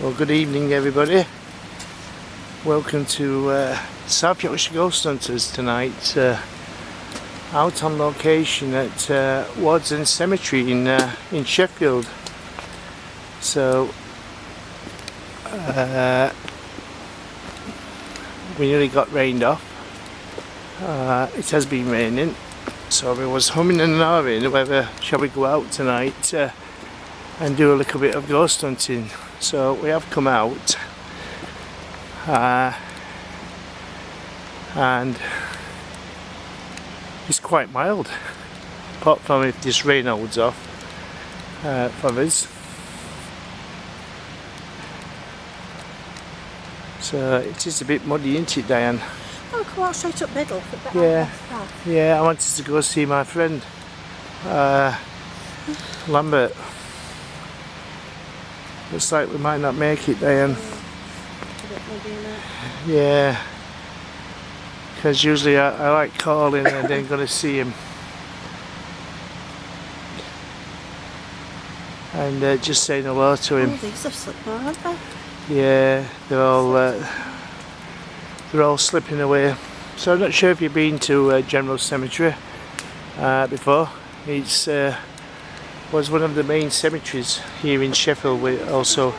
Well, good evening everybody. Welcome to South Yorkshire Ghost Hunters tonight. Out on location at Wardsend Cemetery in Sheffield. So we nearly got rained off. It has been raining, so I was humming and hawing whether shall we go out tonight and do a little bit of ghost hunting. So we have come out and it's quite mild, apart from if this rain holds off for us. So it is a bit muddy, isn't it, Diane? Oh, come on, straight up middle. Yeah, I wanted to go see my friend Lambert. Looks like we might not make it, Diane. It's a bit muddy, isn't it? Yeah, because usually I like calling and then going to see him and just saying hello to him. Oh, these have slipped more, aren't they? Yeah, they're all slipping away. So I'm not sure if you've been to General Cemetery before. It's was one of the main cemeteries here in Sheffield, with also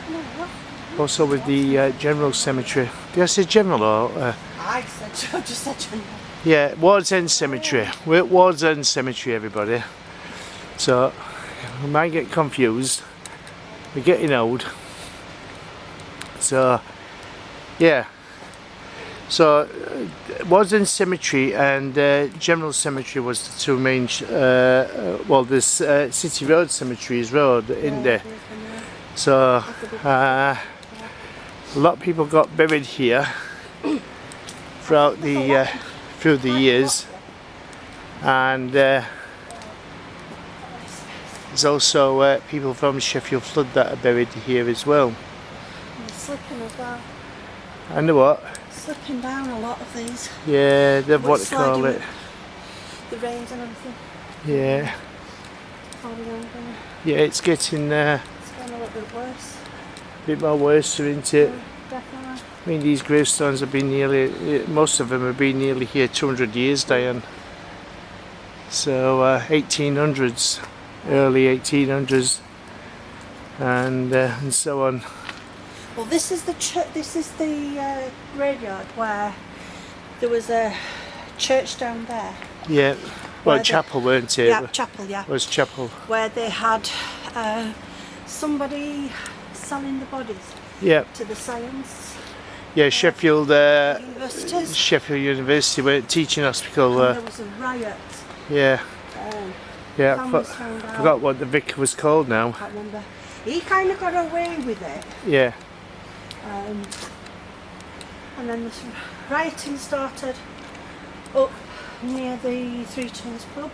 with the General Cemetery. Did I say General or? I just said General. Yeah, Wardsend Cemetery. We're at Wardsend Cemetery, everybody. So we might get confused. We're getting old. So yeah. So Wardsend Cemetery and General Cemetery was the two main. Well, this City Road Cemetery is road in there. So a lot of people got buried here throughout the through the years, and there's also people from Sheffield Flood that are buried here as well. They're slipping as well. And what? Slipping down a lot of these. Yeah, they've what they call it. The rains and everything. Yeah. Yeah, it's getting it's getting a little bit worse. A bit more worse, isn't it? Yeah, definitely. I mean, these gravestones have been nearly, most of them have been nearly here 200 years, Diane. So 1800s, early 1800s, and so on. Well, this is the graveyard where there was a church down there. Yeah, well, chapel, weren't it? Yeah, chapel, yeah. It was chapel. Where they had somebody selling the bodies. Yeah. To the science. Yeah, Sheffield. Universities. Sheffield University, were teaching hospital. And there was a riot. Yeah. Yeah, I forgot what the vicar was called now. I can't remember. He kind of got away with it. Yeah. And then this rioting started up near the Three Tons pub.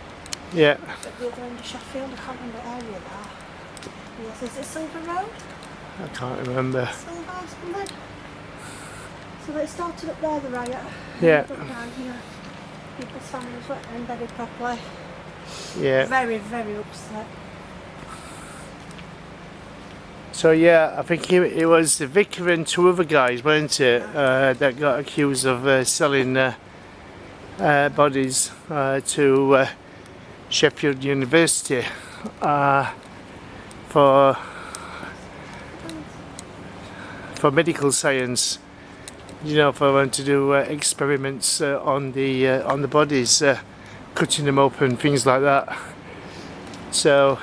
Yeah. At the other end of Sheffield. I can't remember what area that. Yes, is it Silver Road? I can't remember. Silver something. So they started up there, the riot. Yeah. Up down here. People's families weren't embedded properly. Yeah. Very, very upset. So yeah, I think it was the vicar and two other guys, weren't it, that got accused of selling bodies to Sheffield University for medical science. You know, for them to do experiments on the bodies, cutting them up and things like that. So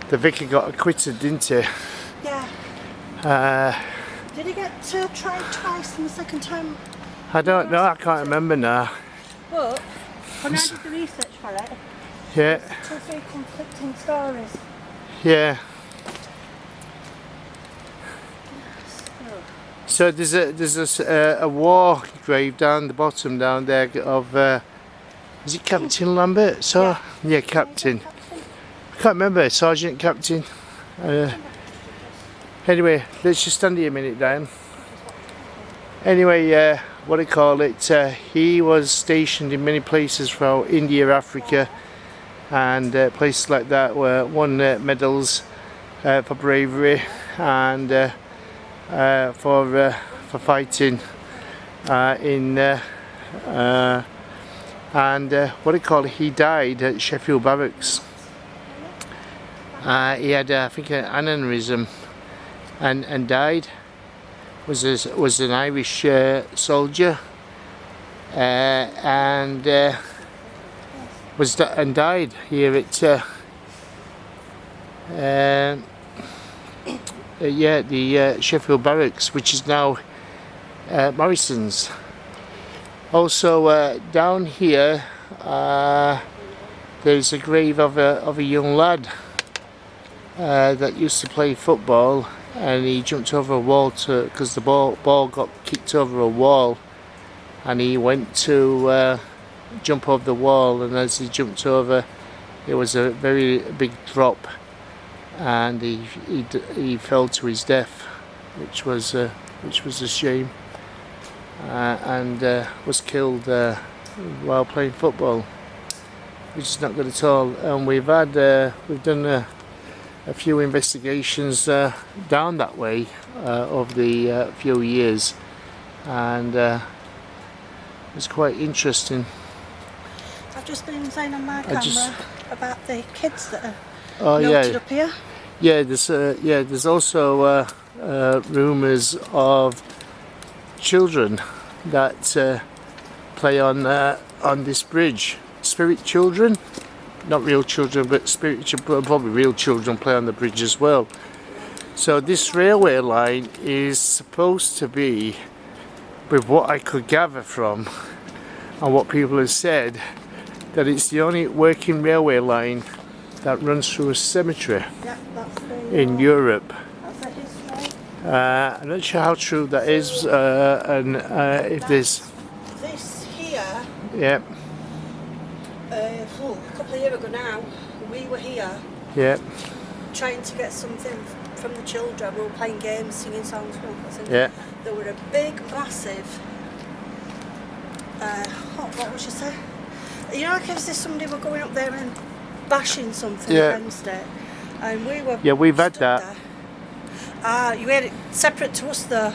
the vicar got acquitted, didn't he? Yeah. Did he get tried twice and the second time? I don't know, I can't remember now. But when I did the research for it, Yeah. two or three conflicting stories. Yeah. So there's a war grave down the bottom down there of is it Captain Lambert? So yeah, Captain. I can't remember, Sergeant, Captain. Anyway, let's just stand here a minute, Diane. Anyway, what do you call it? He was stationed in many places throughout India, Africa, and places like that, where won medals for bravery, and for fighting in and what do you call it? He died at Sheffield Barracks. He had I think an aneurysm and died. Was an Irish soldier and died here at the Sheffield Barracks, which is now Morrison's. Also down here there's a grave of a young lad that used to play football, and he jumped over a wall because the ball got kicked over a wall, and he went to jump over the wall, and as he jumped over, it was a very big drop, and he fell to his death, which was a shame, and was killed while playing football, which is not good at all. And we've done a few investigations down that way over the few years, and it's quite interesting. I've just been saying on my camera about the kids that are noted up here. Yeah, there's also rumours of children that play on this bridge. Spirit children, not real children, but spiritual, probably real children play on the bridge as well. So this railway line is supposed to be, with what I could gather from and what people have said, that it's the only working railway line that runs through a cemetery in Europe. That's the history. I'm not sure how true that is, and if there's... This here, Yeah, a couple of years ago now, we were here yeah, trying to get something from the children. We were playing games, singing songs. yeah. There were a big, massive, what would you say? You know, like if somebody were going up there and bashing something against it, and we were... Yeah, we've had that. There. You had it separate to us though.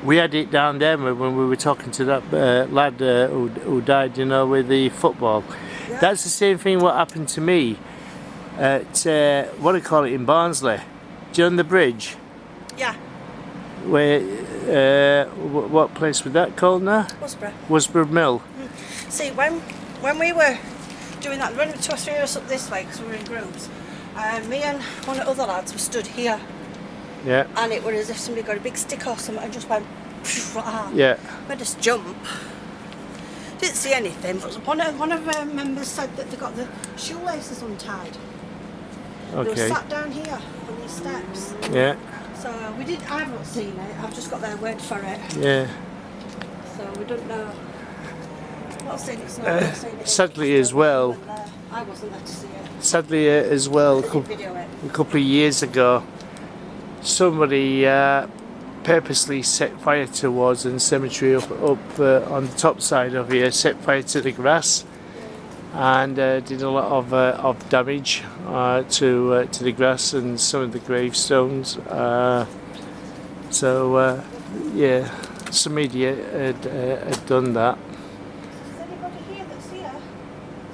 We had it down there when we were talking to that lad who died, you know, with the football. Yeah. That's the same thing what happened to me at, what do you call it, in Barnsley. Do you know the bridge? Yeah. Where, what place was that called now? Wusborough Mill. See, when we were doing that, there were 2 or 3 of us up this way because we were in groups. Me and one of the other lads were stood here. Yeah. And it was as if somebody got a big stick or something and just went like that. Yeah. Made us jump. Didn't see anything, but one of our members said that they got the shoelaces untied. Okay. They were sat down here on these steps. Yeah. So I've not seen it, I've just got their word for it. Yeah. So we don't know. Not saying it's not, Sadly as well. I wasn't there to see it. Sadly as well, Video it. a couple of years ago, somebody purposely set fire to Wardsend Cemetery up on the top side of here, set fire to the grass, and did a lot of damage to the grass and some of the gravestones. Yeah, some media had done that. Is anybody here that's here?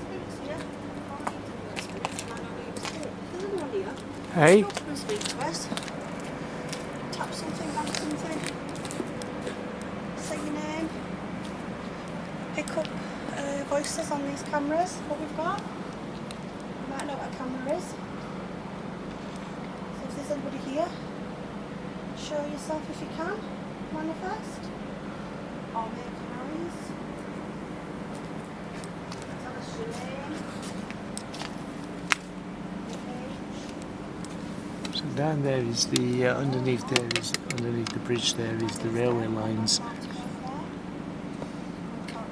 Spirits here? Is anyone here? Hey? Talk to us, speak to us. Tap something, bang something. Say your name. Pick up voices on these cameras, what we've got. You might know what a camera is. So if there's anybody here, show yourself if you can. Manifest. Or make noise. Tell us your name. Your age. So down there is the underneath the bridge there is the railway lines. Talk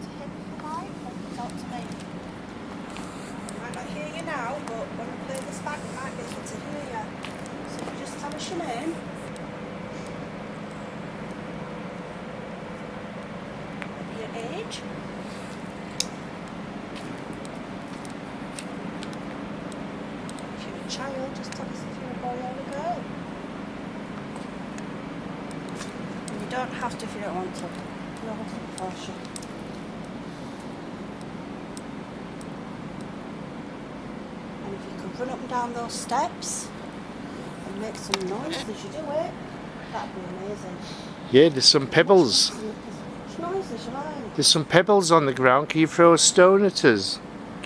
to him if you like, or talk to me. I might not hear you now, but when I play this back, I might be able to hear you. So if you just tell us your name. Maybe your age. If you're a child, just tell us if you're a boy or a girl. don't have to if you don't want to. No, force you. And if you could run up and down those steps and make some noise as you do it, that'd be amazing. Yeah, there's some pebbles. Which noises you like? There's some pebbles on the ground. Can you throw a stone at us?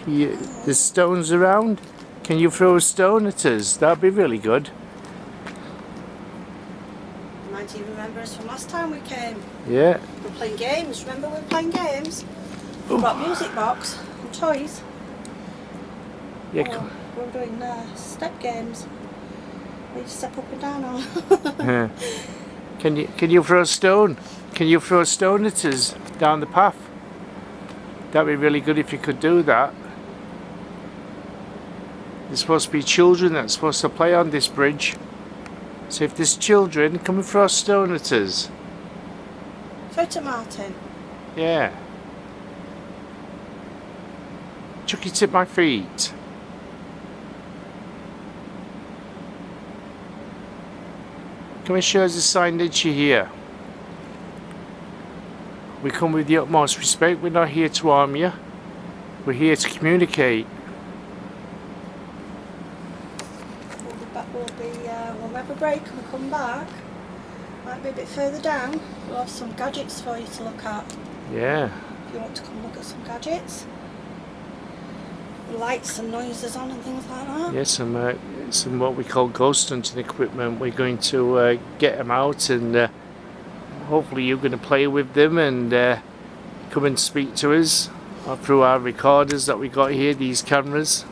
There's stones around. Can you throw a stone at us? That'd be really good. Might even remember us from last time we came. Yeah. We were playing games. Remember we were playing games? We brought music box and toys. Yeah. Oh, we were doing step games. We just step up and down all. Yeah. Can you throw a stone? Can you throw a stone at us down the path? That'd be really good if you could do that. There's supposed to be children that's supposed to play on this bridge. So if there's children, come and throw a stone at us. Throw it to Martin. Yeah. Chuck it at my feet. Come and show us the sign that you're here. We come with the utmost respect. We're not here to harm you. We're here to communicate. We'll have a break and we'll come back. Might be a bit further down. We'll have some gadgets for you to look at. Yeah. If you want to come look at some gadgets. Lights and noises on and things like that. Yeah, some what we call ghost hunting equipment. We're going to get them out, and hopefully you're going to play with them and come and speak to us through our recorders that we got here, these cameras.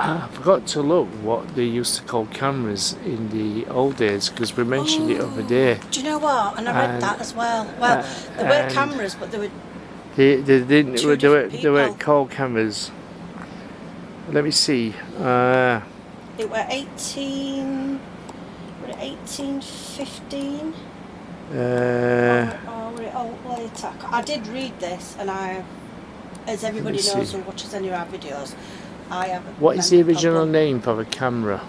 I forgot to look what they used to call cameras in the old days, because we mentioned it over there. Do you know what? And I read that as well. Well, there were cameras, but they were they didn't. They were people. called cameras. Let me see. It were 1815. Or were it old later? I did read this, and as everybody knows who watches any of our videos, I have. What is the original name for a camera?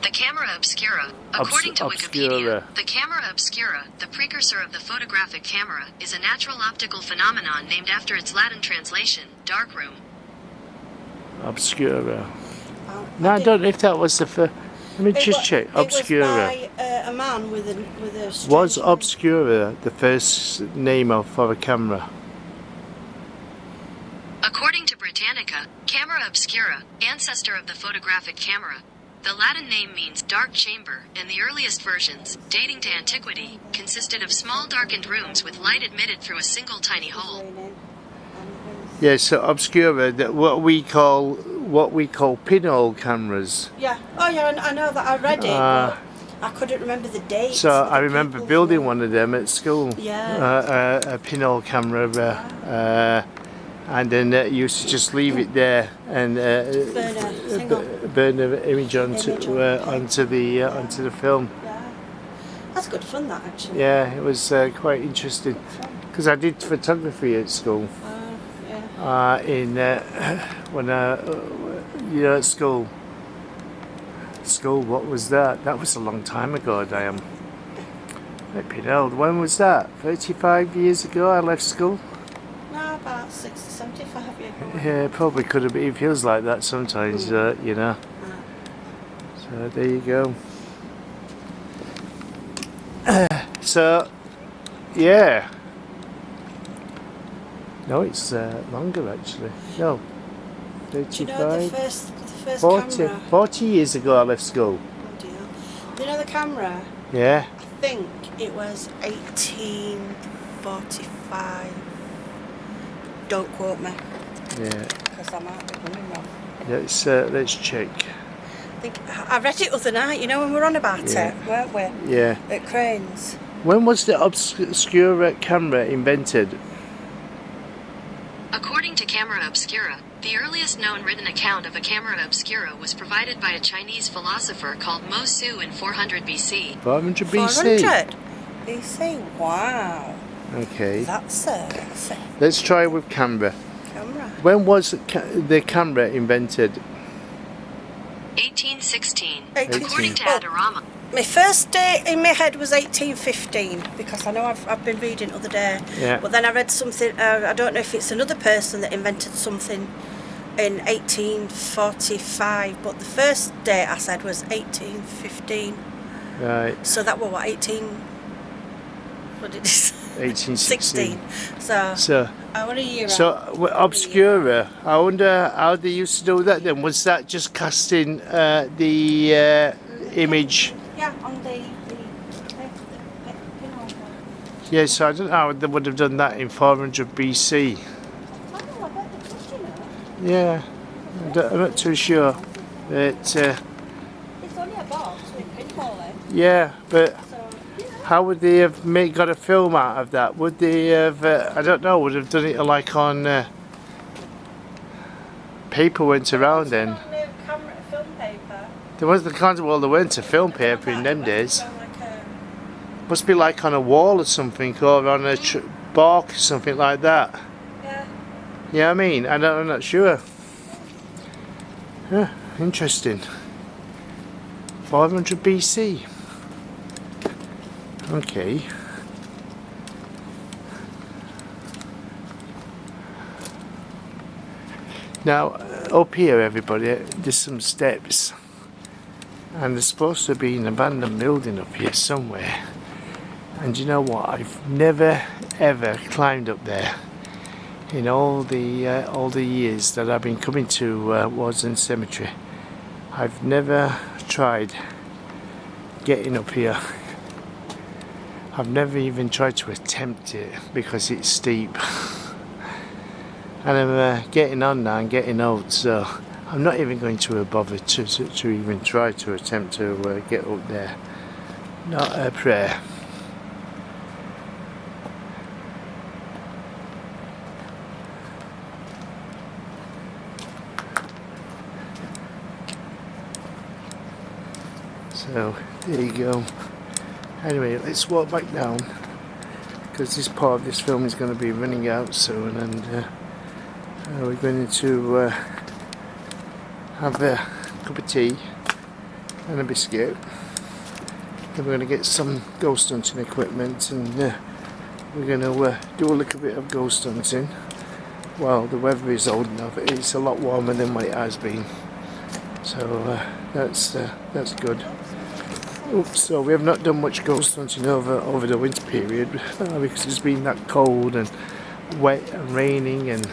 The camera obscura. According to Wikipedia, the camera obscura, the precursor of the photographic camera, is a natural optical phenomenon named after its Latin translation, darkroom. Obscura. No, I don't know if that was the first. Let me just check. Obscura. It was by a man with a Was Obscura the first name for a camera? According to Britannica, camera obscura, ancestor of the photographic camera, the Latin name means dark chamber, and the earliest versions, dating to antiquity, consisted of small darkened rooms with light admitted through a single tiny hole. Yeah, so Obscura, what we call pinhole cameras. Yeah. Oh yeah, I know that. I read it, but I couldn't remember the date. So I remember building one of them at school. Yeah. A pinhole camera. And then you used to just leave it there and burn an image onto the film. Yeah, that's good fun. That actually. Yeah, it was quite interesting because I did photography at school. When at school. What was that? That was a long time ago. I am a bit old. When was that? 35 years ago. I left school. About 60, 75 years ago. Yeah, probably could have been. It feels like that sometimes, you know. So there you go. So, yeah. No, it's longer actually. No, 35. Do you know the first 40, 40 years ago I left school. Oh dear. You know the camera? Yeah. I think it was 1845. Don't quote me. Yeah. Because I might be running wrong. Let's check. I read it the other night, you know, when we were on about it, weren't we? Yeah. At Cranes. When was the Obscura camera invented? According to Camera Obscura, the earliest known written account of a camera obscura was provided by a Chinese philosopher called Mo Su in 400 BC. 400 BC? 400 BC? Wow. Okay. That's Let's try with camera. Camera. When was the camera invented? 1816. 18. According to Adorama. My first date in my head was 1815 because I know I've been reading the other day. Yeah. But then I read something. I don't know if it's another person that invented something in 1845. But the first date I said was 1815. Right. So that was what 18. What did it say? 1816. 16. So I want a year out. Obscura. I wonder how they used to do that then. Was that just casting the image? Yeah, on the Yes, I don't know how they would have done that in 400 BC. Oh, I bet they could, you know. Yeah, I'm not too sure. But, It's only a box with pinhole in. yeah, but So, you know. how would they have got a film out of that? Would they have, I don't know, would have done it like on paper went around then? On the camera, film paper. There was the kind of, well, there weren't a film paper in them days. Like Must be like on a wall or something, or on a bark or something like that. yeah. Yeah, I mean, I'm not sure. Yeah, interesting. 500 BC. Okay. Now, up here, everybody, there's some steps. And there's supposed to be an abandoned building up here somewhere. And you know what? I've never ever climbed up there in all the years that I've been coming to Wardsend Cemetery. I've never tried getting up here. I've never even tried to attempt it because it's steep. And I'm getting on now and getting old, so I'm not even going to bother to even try to attempt to get up there. Not a prayer. So there you go. Anyway, let's walk back down because this part of this film is going to be running out soon, and we're going to have a cup of tea and a biscuit. Then we're going to get some ghost hunting equipment, and we're going to do a little bit of ghost hunting. Well, the weather is old enough; it's a lot warmer than what it has been, so that's good. Oops, so we have not done much ghost hunting over the winter period because it's been that cold and wet and raining and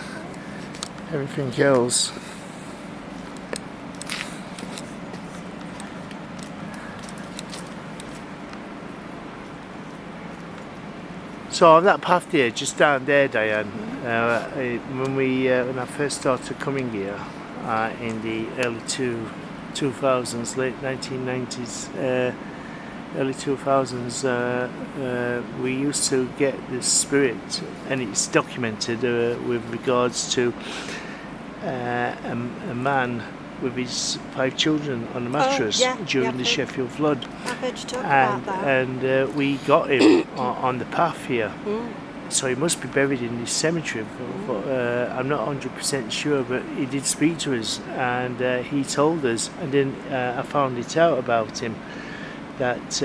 everything else. So on that path there, just down there, Diane, when I first started coming here in the early 2000s, late 1990s, early 2000s, we used to get the spirit, and it's documented with regards to a man with his 5 children on a mattress during the Sheffield flood. I've heard you talk about that. And we got him on the path here. So he must be buried in this cemetery, but I'm not 100% sure, but he did speak to us, and he told us, and then I found it out about him, that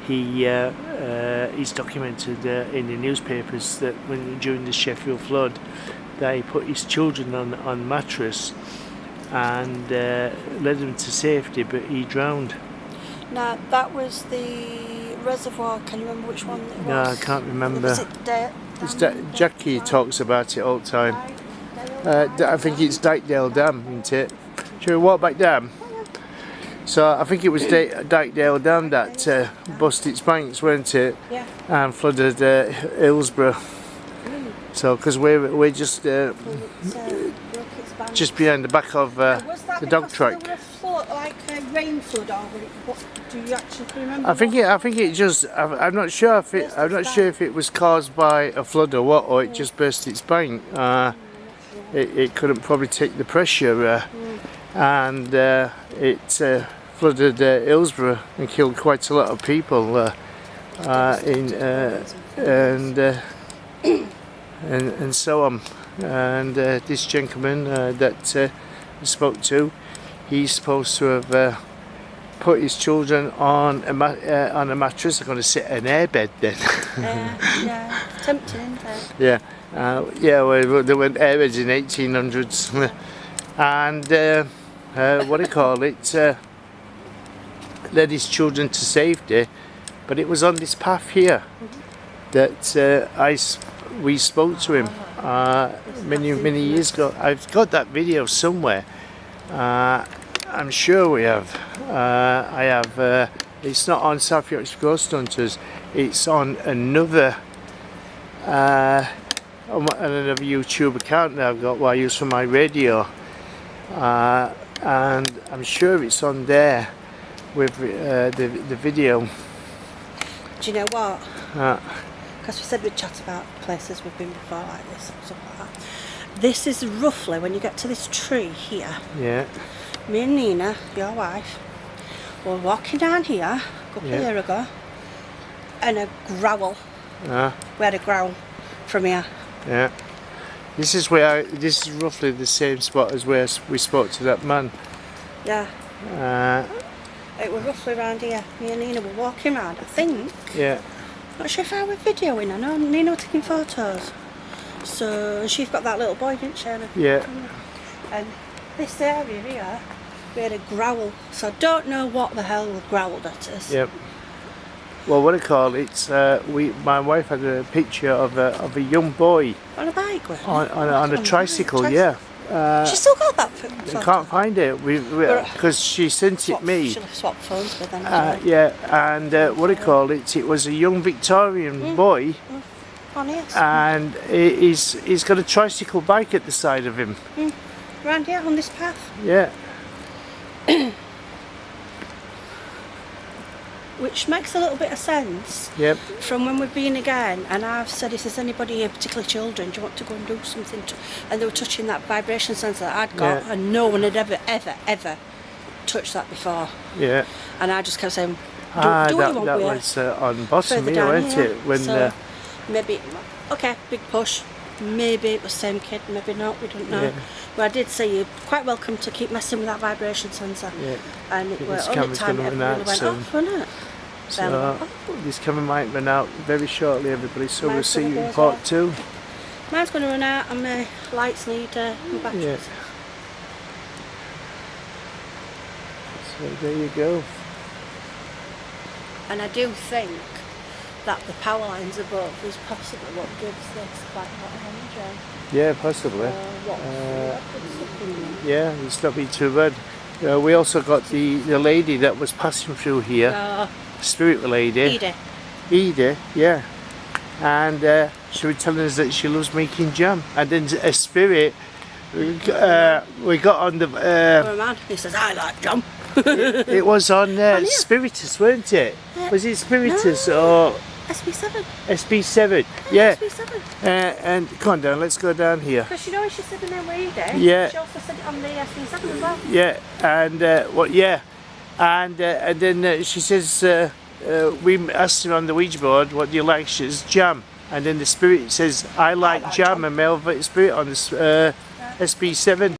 he's documented in the newspapers that during the Sheffield flood, that he put his children on mattress and led them to safety, but he drowned. Now, that was the reservoir. Can you remember which one it was? No, I can't remember. Was it Jackie talks about it all the time. I think it's Dykdale Dam, isn't it? Shall we walk back down? So I think it was Dykdale Dam that busted its banks, weren't it? Yeah. And flooded Hillsborough. So because we're just behind the back of the dog track. Like a rain flood, or what do you actually remember? I think it just. I'm not sure if it was caused by a flood or what, or it just burst its bank. It couldn't probably take the pressure, and it flooded Hillsborough and killed quite a lot of people. And so on. And this gentleman that we spoke to, he's supposed to have put his children on a mattress. They're going to sit in an airbed then. Yeah, tempting, isn't it? Yeah, yeah. Well, they went airbeds in 1800s, and what do you call it? Led his children to safety, but it was on this path here that we spoke to him many years ago. I've got that video somewhere. I'm sure we have. I have. It's not on South Yorkshire Ghost Hunters. It's on another YouTube account that I've got, what I use for my radio, and I'm sure it's on there with the video. Do you know what? Because we said we'd chat about places we've been before, like this and stuff like that. This is roughly when you get to this tree here. Yeah. Me and Nina, your wife, were walking down here a couple of years ago, and a growl. We had a growl from here. Yeah. This is roughly the same spot as where we spoke to that man. Yeah. It was roughly around here. Me and Nina were walking around, I think. Yeah. Not sure if I was videoing. I know Nina was taking photos. So she's got that little boy, didn't she? Yeah. And this area here, we had a growl. So I don't know what the hell was growled at us. Yep. Well, what I call it? My wife had a picture of a young boy on a bike, on a tricycle. Yeah. She still got that photo. I can't find it. Because she sent it me. She'll have swapped phones with them. Yeah, and what do you call it? It was a young Victorian boy. And he's got a tricycle bike at the side of him. Around here on this path. Yeah. Which makes a little bit of sense. Yep. From when we've been again, and I've said, if there's anybody here, particularly children, do you want to go and do something? And they were touching that vibration sensor that I'd got, and no one had ever touched that before. Yeah. And I just kept saying, do that what you want. That was on bottom here, wasn't it? When so maybe, okay, big push. Maybe it was the same kid, maybe not, we don't know. Yeah. But I did say you're quite welcome to keep messing with that vibration sensor. Yeah. And it was only time it really went off, wasn't it? So this camera might run out very shortly, everybody, so we'll see you in part 2. Mine's going to run out and my lights need new batteries. Yeah. So there you go. And I do think that the power lines above is possibly what gives this quite a lot of energy. Yeah, possibly. Yeah, it's not been too bad. We also got the lady that was passing through here. Spirit lady. Edie, yeah. And she was telling us that she loves making jam. And then a spirit, we got on the... man, he says, I like jam. it was on Spiritus, weren't it? Was it Spiritus or... SB7. SB7, yeah. SB7. And come on down, let's go down here. Because you know when she said the name Edie, yeah. She also said it on the SB7 as well. Yeah, and and then she says, we asked her on the Ouija board, what do you like? She says, jam. And then the spirit says, I like jam, and male spirit on the SB7.